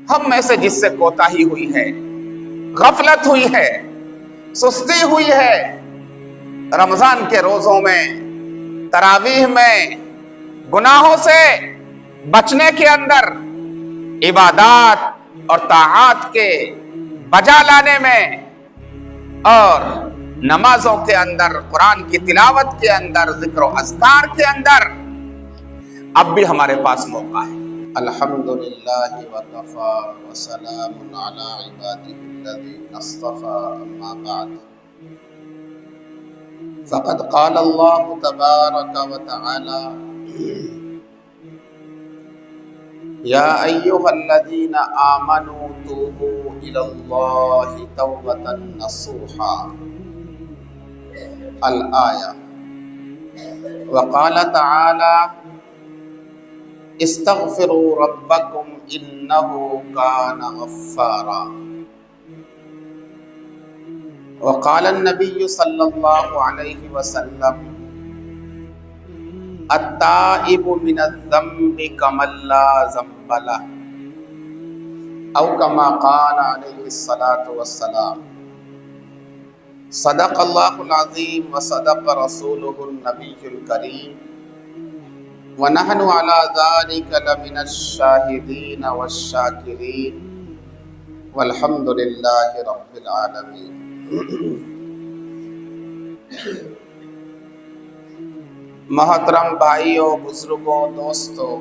ہم میں سے جس سے کوتاہی ہوئی ہے، غفلت ہوئی ہے، سستی ہوئی ہے، رمضان کے روزوں میں، تراویح میں، گناہوں سے بچنے کے اندر، عبادات اور طاعات کے بجا لانے میں، اور نمازوں کے اندر، قرآن کی تلاوت کے اندر، ذکر و اذکار کے اندر اب بھی ہمارے پاس موقع ہے۔ الحمدللہ وکفی وسلام علی عبادہ الذین اصطفی، اما بعد فقد قال اللہ تبارک وتعالی یا ایھا الذین آمنوا توبوا الی اللہ توبۃ نصوحا، الآیہ۔ وقال تعالی استغفروا ربکم انہ کان غفارا۔ وقال النبی صلی اللہ علیہ وسلم التائب من الذنب کمن لا ذنب لہ، او کما قال علیہ الصلاۃ والسلام۔ صدق اللہ العظیم وصدق رسولہ النبی الکریم، ونحن علی ذلک لمن الشاہدین والشاکرین، والحمد للہ رب العالمین۔ محترم بھائیوں، بزرگوں، دوستوں،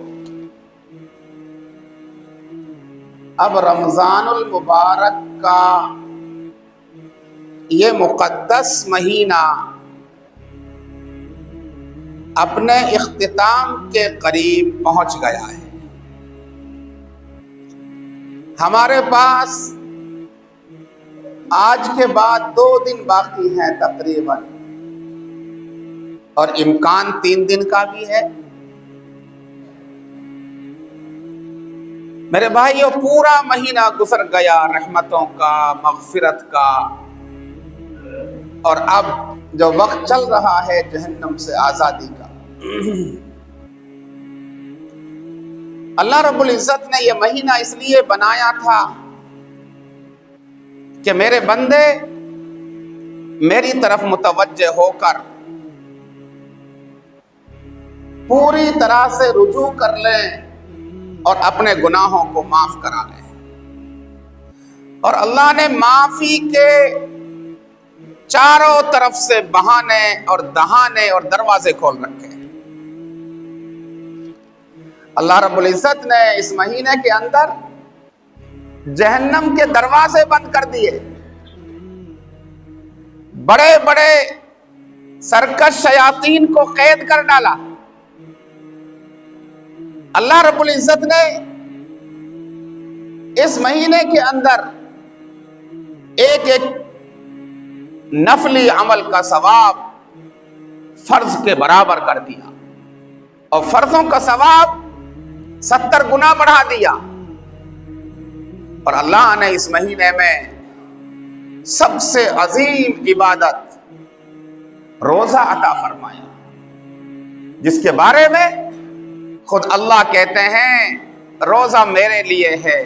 اب رمضان المبارک کا یہ مقدس مہینہ اپنے اختتام کے قریب پہنچ گیا ہے۔ ہمارے پاس آج کے بعد 2 دن باقی ہیں تقریباً، اور امکان 3 دن کا بھی ہے۔ میرے بھائیوں، پورا مہینہ گزر گیا رحمتوں کا، مغفرت کا، اور اب جو وقت چل رہا ہے جہنم سے آزادی کا۔ اللہ رب العزت نے یہ مہینہ اس لیے بنایا تھا کہ میرے بندے میری طرف متوجہ ہو کر پوری طرح سے رجوع کر لیں اور اپنے گناہوں کو معاف کرا لیں۔ اور اللہ نے معافی کے چاروں طرف سے بہانے اور دہانے اور دروازے کھول رکھے ہیں۔ اللہ رب العزت نے اس مہینے کے اندر جہنم کے دروازے بند کر دیے، بڑے بڑے سرکش شیاطین کو قید کر ڈالا۔ اللہ رب العزت نے اس مہینے کے اندر ایک ایک نفلی عمل کا ثواب فرض کے برابر کر دیا، اور فرضوں کا ثواب 70 گنا بڑھا دیا۔ اور اللہ نے اس مہینے میں سب سے عظیم عبادت روزہ عطا فرمایا، جس کے بارے میں خود اللہ کہتے ہیں روزہ میرے لیے ہے،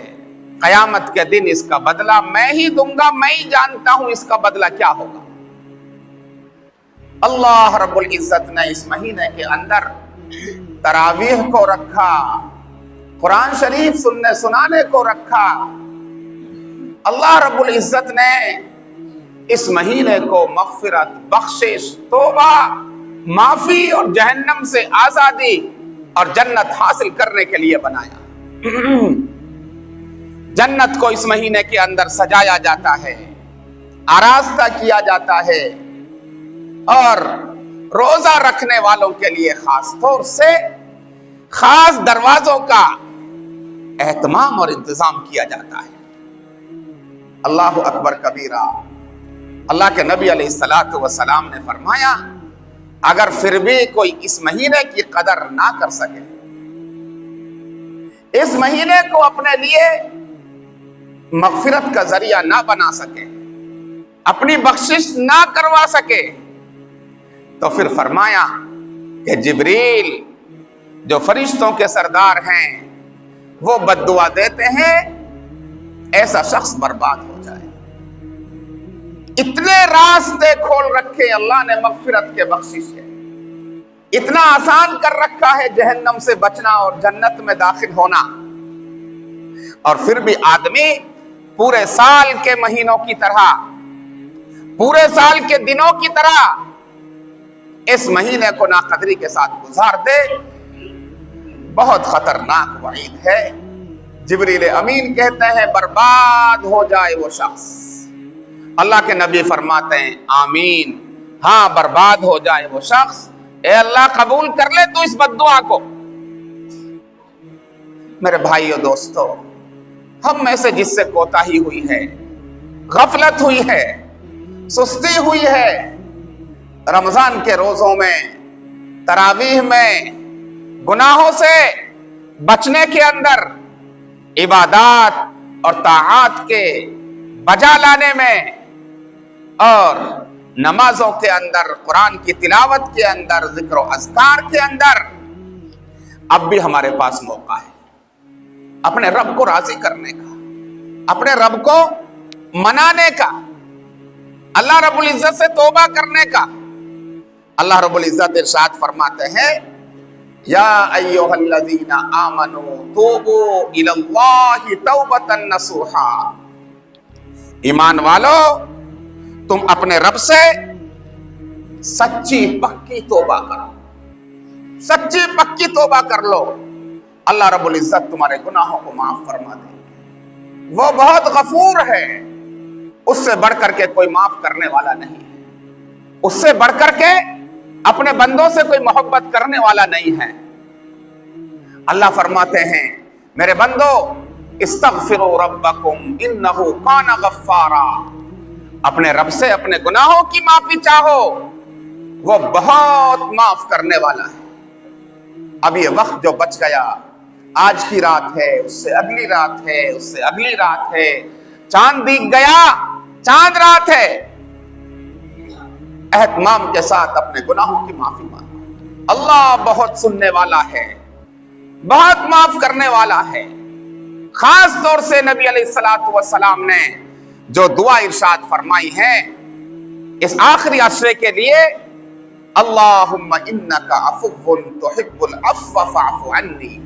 قیامت کے دن اس کا بدلہ میں ہی دوں گا، میں ہی جانتا ہوں اس کا بدلہ کیا ہوگا۔ اللہ رب العزت نے اس مہینے کے اندر تراویح کو رکھا، قرآن شریف سننے سنانے کو رکھا۔ اللہ رب العزت نے اس مہینے کو مغفرت، بخشش، توبہ، معافی اور جہنم سے آزادی اور جنت حاصل کرنے کے لیے بنایا۔ جنت کو اس مہینے کے اندر سجایا جاتا ہے، آراستہ کیا جاتا ہے، اور روزہ رکھنے والوں کے لیے خاص طور سے خاص دروازوں کا اہتمام اور انتظام کیا جاتا ہے۔ اللہ اکبر کبیرہ۔ اللہ کے نبی علیہ الصلوۃ والسلام نے فرمایا، اگر پھر بھی کوئی اس مہینے کی قدر نہ کر سکے، اس مہینے کو اپنے لیے مغفرت کا ذریعہ نہ بنا سکے، اپنی بخشش نہ کروا سکے، تو پھر فرمایا کہ جبریل جو فرشتوں کے سردار ہیں وہ بد دعا دیتے ہیں ایسا شخص برباد ہو جائے. اتنے راستے کھول رکھے اللہ نے مغفرت کے بخشش سے, اتنا آسان کر رکھا ہے جہنم سے بچنا اور جنت میں داخل ہونا, اور پھر بھی آدمی پورے سال کے مہینوں کی طرح, پورے سال کے دنوں کی طرح اس مہینے کو ناقدری کے ساتھ گزار دے. بہت خطرناک وعید ہے. جبریل امین کہتے ہیں برباد ہو جائے وہ شخص. اللہ کے نبی فرماتے ہیں آمین, ہاں برباد ہو جائے وہ شخص. اے اللہ قبول کر لے تو اس بد دعا کو. میرے بھائیو دوستو, ہم میں سے جس سے کوتاہی ہوئی ہے, غفلت ہوئی ہے, سستی ہوئی ہے, رمضان کے روزوں میں, تراویح میں, گناہوں سے بچنے کے اندر, عبادات اور طاعات کے بجا لانے میں, اور نمازوں کے اندر, قرآن کی تلاوت کے اندر, ذکر و اذکار کے اندر, اب بھی ہمارے پاس موقع ہے اپنے رب کو راضی کرنے کا, اپنے رب کو منانے کا, اللہ رب العزت سے توبہ کرنے کا. اللہ رب العزت ارشاد فرماتے ہیں یا ایھا الذین آمنوا توبوا الی اللہ توبۃ نصوحا. ایمان والو, تم اپنے رب سے سچی پکی توبہ کرو, سچی پکی توبہ کر لو. اللہ رب العزت تمہارے گناہوں کو معاف فرما دے. وہ بہت غفور ہے, اس سے بڑھ کر کے کوئی معاف کرنے والا نہیں ہے, اس سے بڑھ کر کے اپنے بندوں سے کوئی محبت کرنے والا نہیں ہے. اللہ فرماتے ہیں میرے بندو استغفروا ربکم انہ کان غفارا. اپنے رب سے اپنے گناہوں کی معافی چاہو, وہ بہت معاف کرنے والا ہے. اب یہ وقت جو بچ گیا, آج کی رات ہے, اس سے اگلی رات ہے, اس سے اگلی رات ہے, چاند دیکھ گیا, چاند رات ہے. اہتمام کے ساتھ اپنے گناہوں کی معافی مانگو. اللہ بہت سننے والا ہے, بہت معاف کرنے والا ہے. خاص طور سے نبی علیہ الصلوۃ والسلام نے جو دعا ارشاد فرمائی ہے اس آخری عشرے کے لیے, اللہم انک عفو تحب العفو فاعف عنی,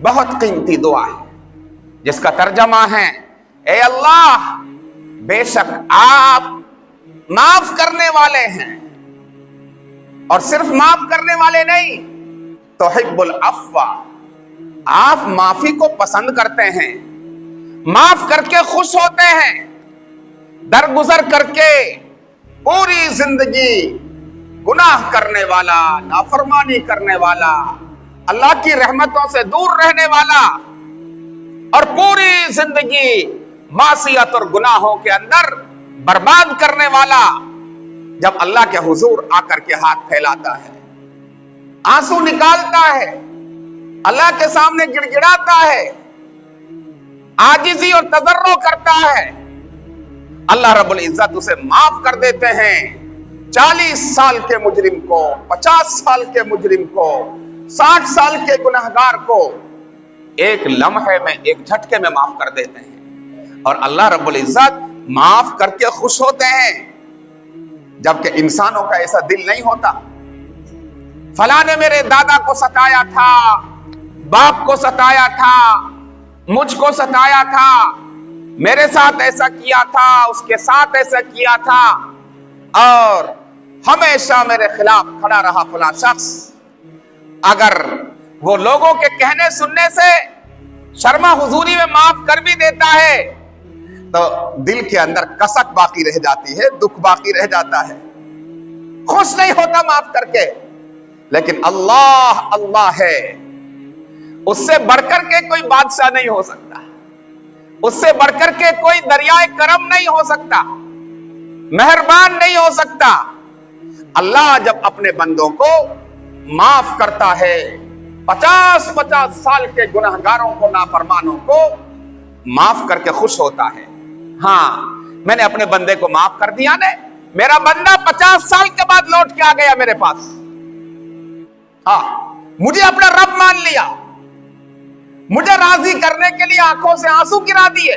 بہت قیمتی دعا ہے جس کا ترجمہ ہے اے اللہ بے شک آپ معاف کرنے والے ہیں, اور صرف معاف کرنے والے نہیں, تحب العفو, آپ معافی کو پسند کرتے ہیں, معاف کر کے خوش ہوتے ہیں. درگزر کر کے پوری زندگی گناہ کرنے والا, نافرمانی کرنے والا, اللہ کی رحمتوں سے دور رہنے والا, اور پوری زندگی معصیت اور گناہوں کے اندر برباد کرنے والا, جب اللہ کے حضور آ کر کے ہاتھ پھیلاتا ہے, آنسو نکالتا ہے, اللہ کے سامنے گڑ گڑاتا ہے, عاجزی اور تضرع کرتا ہے, اللہ رب العزت اسے معاف کر دیتے ہیں. 40 سال کے مجرم کو, 50 سال کے مجرم کو, 60 سال کے گناہگار کو ایک لمحے میں, ایک جھٹکے میں معاف کر دیتے ہیں. اور اللہ رب العزت معاف کر کے خوش ہوتے ہیں, جبکہ انسانوں کا ایسا دل نہیں ہوتا. فلاں نے میرے دادا کو ستایا تھا, باپ کو ستایا تھا, مجھ کو ستایا تھا, میرے ساتھ ایسا کیا تھا, اس کے ساتھ ایسا کیا تھا, اور ہمیشہ میرے خلاف کھڑا رہا فلاں شخص. اگر وہ لوگوں کے کہنے سننے سے شرما حضوری میں معاف کر بھی دیتا ہے تو دل کے اندر کسک باقی رہ جاتی ہے, دکھ باقی رہ جاتا ہے, خوش نہیں ہوتا معاف کر کے. لیکن اللہ اللہ ہے, اس سے بڑھ کر کے کوئی بادشاہ نہیں ہو سکتا, اس سے بڑھ کر کے کوئی دریائے کرم نہیں ہو سکتا, مہربان نہیں ہو سکتا. اللہ جب اپنے بندوں کو معاف کرتا ہے, 50 سال کے گناہگاروں کو, نافرمانوں کو معاف کر کے خوش ہوتا ہے. ہاں میں نے اپنے بندے کو معاف کر دیا نے, میرا بندہ 50 سال کے بعد لوٹ کے آ گیا میرے پاس. ہاں مجھے اپنا رب مان لیا, مجھے راضی کرنے کے لیے آنکھوں سے آنسو گرا دیے,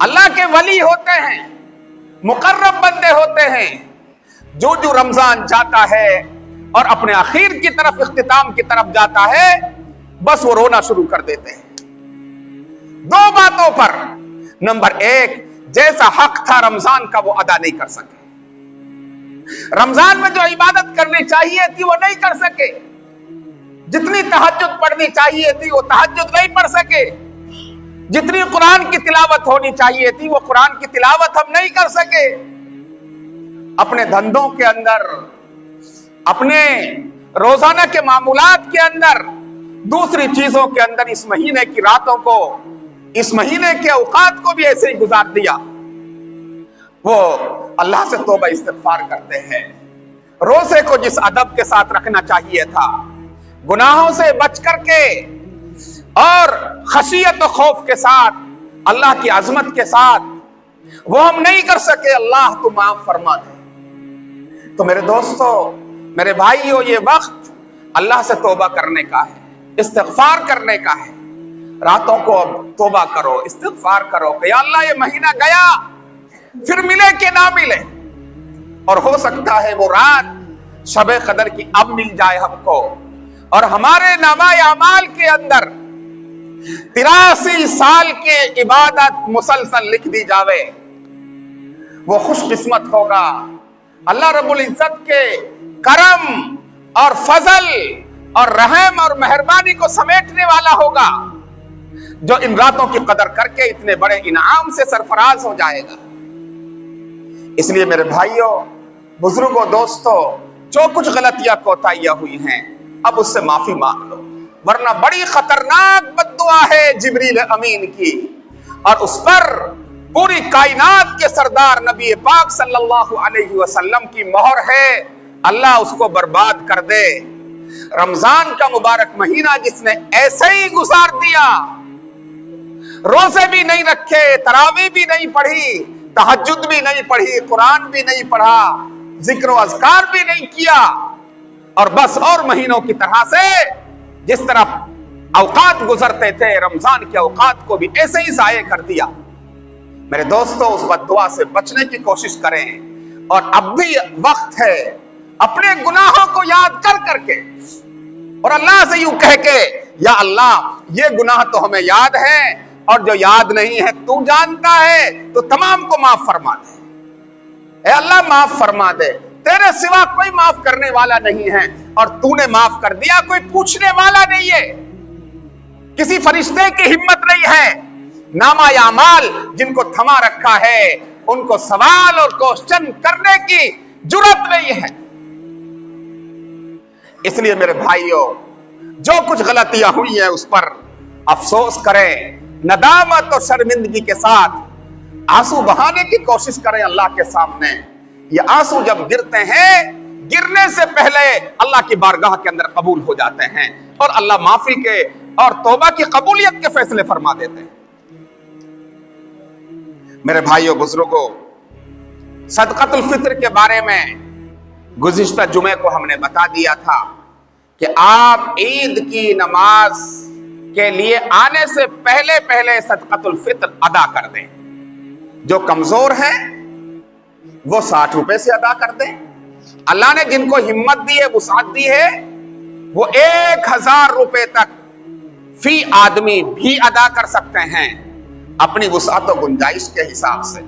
اللہ کے ولی ہوتے ہیں, مقرب بندے ہوتے ہیں, جو رمضان جاتا ہے اور اپنے اخیر کی طرف, اختتام کی طرف جاتا ہے, بس وہ رونا شروع کر دیتے ہیں دو باتوں پر. نمبر ایک, جیسا حق تھا رمضان کا وہ ادا نہیں کر سکے. رمضان میں جو عبادت کرنی چاہیے تھی وہ نہیں کر سکے. جتنی تہجد پڑھنی چاہیے تھی وہ تہجد نہیں پڑھ سکے. جتنی قرآن کی تلاوت ہونی چاہیے تھی وہ قرآن کی تلاوت ہم نہیں کر سکے. اپنے دھندوں کے اندر, اپنے روزانہ کے معمولات کے اندر, دوسری چیزوں کے اندر اس مہینے کی راتوں کو, اس مہینے کے اوقات کو بھی ایسے ہی گزار دیا. وہ اللہ سے توبہ استغفار کرتے ہیں. روزے کو جس ادب کے ساتھ رکھنا چاہیے تھا, گناہوں سے بچ کر کے اور خشیت و خوف کے ساتھ, اللہ کی عظمت کے ساتھ, وہ ہم نہیں کر سکے. اللہ تو معاف فرما دے. تو میرے دوستو, میرے بھائیو, یہ وقت اللہ سے توبہ کرنے کا ہے, استغفار کرنے کا ہے. راتوں کو توبہ کرو, استغفار کرو کہ یا اللہ یہ مہینہ گیا, پھر ملے کہ نہ ملے, اور ہو سکتا ہے وہ رات شب قدر کی اب مل جائے ہم کو, اور ہمارے نامہ اعمال کے اندر 83 سال کی عبادت مسلسل لکھ دی جاوے. وہ خوش قسمت ہوگا, اللہ رب العزت کے کرم اور فضل اور رحم اور مہربانی کو سمیٹنے والا ہوگا, جو ان راتوں کی قدر کر کے اتنے بڑے انعام سے سرفراز ہو جائے گا. اس لیے میرے بھائیوں, بزرگوں, دوستوں, جو کچھ غلطیاں کوتاہیاں ہوئی ہیں اب اس سے معافی مانگ لو, ورنہ بڑی خطرناک بددعا ہے جبریل امین کی, اور اس پر پوری کائنات کے سردار نبی پاک صلی اللہ علیہ وسلم کی مہر ہے. اللہ اس کو برباد کر دے. رمضان کا مبارک مہینہ جس نے ایسے ہی گزار دیا, روزے بھی نہیں رکھے, تراویح بھی نہیں پڑھی, تہجد بھی نہیں پڑھی, قرآن بھی نہیں پڑھا, ذکر و اذکار بھی نہیں کیا, اور بس اور مہینوں کی طرح سے جس طرح اوقات گزرتے تھے رمضان کے اوقات کو بھی ایسے ہی ضائع کر دیا. میرے دوستو, اس بد دعا سے بچنے کی کوشش کریں, اور اب بھی وقت ہے اپنے گناہوں کو یاد کر کر کے اور اللہ سے یوں کہہ کے, یا اللہ یہ گناہ تو ہمیں یاد ہے, اور جو یاد نہیں ہے تو جانتا ہے, تو تمام کو معاف فرما دے. اے اللہ معاف فرما دے, تیرے سوا کوئی معاف کرنے والا نہیں ہے, اور تو نے معاف کر دیا, کوئی پوچھنے والا نہیں ہے, کسی فرشتے کی ہمت نہیں ہے. نامہ اعمال جن کو تھما رکھا ہے ان کو سوال اور کوشچن کرنے کی جرات نہیں ہے. اس لیے میرے بھائیوں, جو کچھ غلطیاں ہوئی ہیں اس پر افسوس کریں, ندامت اور شرمندگی کے ساتھ آنسو بہانے کی کوشش کریں اللہ کے سامنے. یہ آنسو جب گرتے ہیں, گرنے سے پہلے اللہ کی بارگاہ کے اندر قبول ہو جاتے ہیں, اور اللہ معافی کے اور توبہ کی قبولیت کے فیصلے فرما دیتے ہیں. میرے بھائیوں, بزرگوں, صدقۃ الفطر کے بارے میں گزشتہ جمعے کو ہم نے بتا دیا تھا کہ آپ عید کی نماز کے لیے آنے سے پہلے پہلے صدقۃ الفطر ادا کر دیں. جو کمزور ہیں وہ 60 روپے سے ادا کر دیں. اللہ نے جن کو ہمت دی ہے, وسعت دی ہے, وہ 1000 روپے تک فی آدمی بھی ادا کر سکتے ہیں اپنی وسعت و گنجائش کے حساب سے.